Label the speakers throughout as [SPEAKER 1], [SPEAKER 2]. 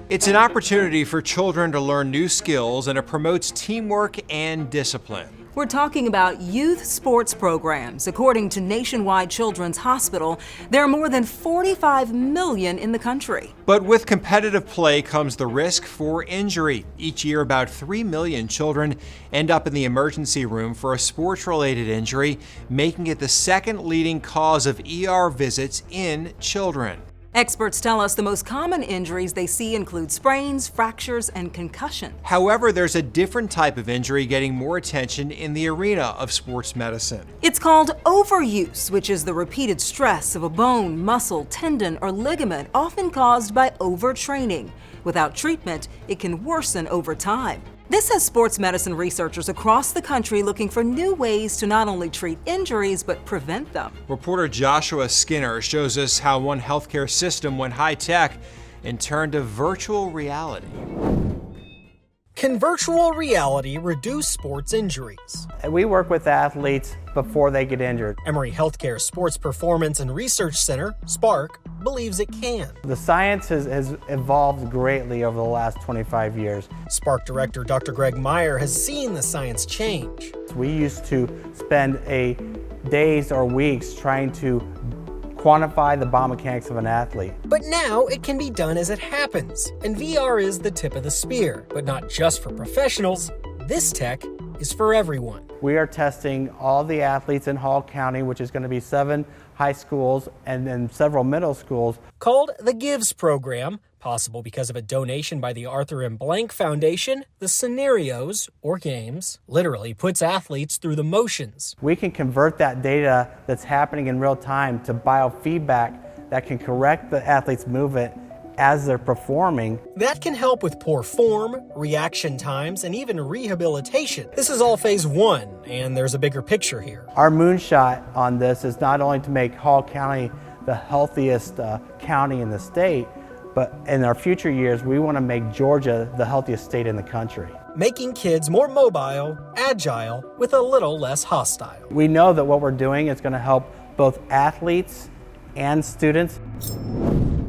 [SPEAKER 1] It's an opportunity for children to learn new skills, and it promotes teamwork and discipline.
[SPEAKER 2] We're talking about youth sports programs. According to Nationwide Children's Hospital, there are more than 45 million in the country.
[SPEAKER 1] But with competitive play comes the risk for injury. Each year, about 3 million children end up in the emergency room for a sports-related injury, making it the second leading cause of ER visits in children.
[SPEAKER 2] Experts tell us the most common injuries they see include sprains, fractures, and concussion.
[SPEAKER 1] However, there's a different type of injury getting more attention in the arena of sports medicine.
[SPEAKER 2] It's called overuse, which is the repeated stress of a bone, muscle, tendon, or ligament, often caused by overtraining. Without treatment, it can worsen over time. This has sports medicine researchers across the country looking for new ways to not only treat injuries, but prevent them.
[SPEAKER 1] Reporter Joshua Skinner shows us how one healthcare system went high-tech and turned to virtual reality.
[SPEAKER 3] Can virtual reality reduce sports injuries?
[SPEAKER 4] We work with athletes before they get injured.
[SPEAKER 3] Emory Healthcare Sports Performance and Research Center, SPARC, believes it can.
[SPEAKER 4] The science has evolved greatly over the last 25 years.
[SPEAKER 3] SPARC Director Dr. Greg Meyer has seen the science change.
[SPEAKER 4] We used to spend days or weeks trying to quantify the biomechanics of an athlete.
[SPEAKER 3] But now it can be done as it happens, and VR is the tip of the spear. But not just for professionals, this tech is for everyone.
[SPEAKER 4] We are testing all the athletes in Hall County, which is going to be 7 high schools and then several middle schools.
[SPEAKER 3] Called the GIVES program, possible because of a donation by the Arthur M. Blank Foundation, the scenarios, or games, literally puts athletes through the motions.
[SPEAKER 4] We can convert that data that's happening in real time to biofeedback that can correct the athlete's movement as they're performing.
[SPEAKER 3] That can help with poor form, reaction times, and even rehabilitation. This is all phase 1, and there's a bigger picture here.
[SPEAKER 4] Our moonshot on this is not only to make Hall County the healthiest county in the state, but in our future years, we want to make Georgia the healthiest state in the country.
[SPEAKER 3] Making kids more mobile, agile, with a little less hostile.
[SPEAKER 4] We know that what we're doing is going to help both athletes and students.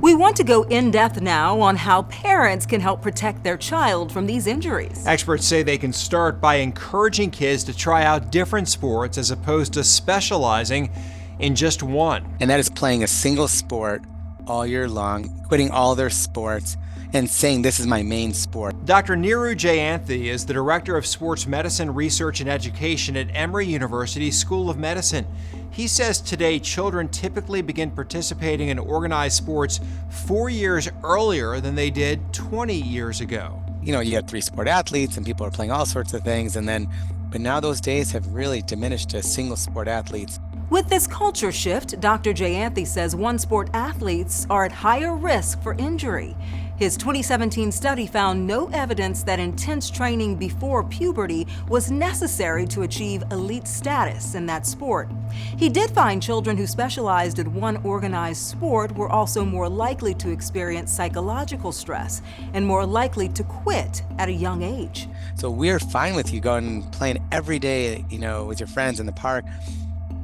[SPEAKER 2] We want to go in-depth now on how parents can help protect their child from these injuries.
[SPEAKER 1] Experts say they can start by encouraging kids to try out different sports as opposed to specializing in just one.
[SPEAKER 5] And that is playing a single sport all year long, quitting all their sports, and saying this is my main sport.
[SPEAKER 1] Dr. Neeru Jayanthi is the Director of Sports Medicine Research and Education at Emory University School of Medicine. He says today children typically begin participating in organized sports 4 years earlier than they did 20 years ago.
[SPEAKER 5] You have 3-sport athletes and people are playing all sorts of things, but now those days have really diminished to single sport athletes.
[SPEAKER 2] With this culture shift, Dr. Jayanthi says one-sport athletes are at higher risk for injury. His 2017 study found no evidence that intense training before puberty was necessary to achieve elite status in that sport. He did find children who specialized in one organized sport were also more likely to experience psychological stress and more likely to quit at a young age.
[SPEAKER 5] So we're fine with you going and playing every day, with your friends in the park.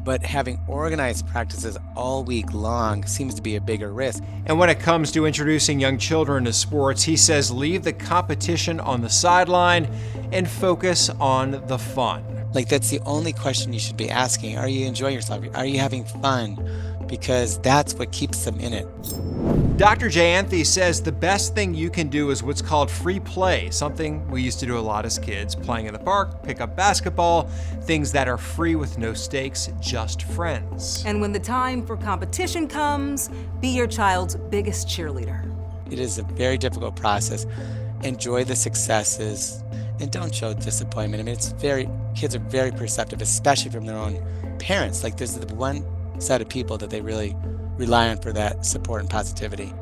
[SPEAKER 5] But having organized practices all week long seems to be a bigger risk.
[SPEAKER 1] And when it comes to introducing young children to sports, he says leave the competition on the sideline and focus on the fun.
[SPEAKER 5] That's the only question you should be asking. Are you enjoying yourself? Are you having fun? Because that's what keeps them in it.
[SPEAKER 1] Dr. Jayanthi says the best thing you can do is what's called free play, something we used to do a lot as kids, playing in the park, pick up basketball, things that are free with no stakes, just friends.
[SPEAKER 2] And when the time for competition comes, be your child's biggest cheerleader.
[SPEAKER 5] It is a very difficult process. Enjoy the successes and don't show disappointment. Kids are very perceptive, especially from their own parents. There's the one set of people that they really rely on for that support and positivity.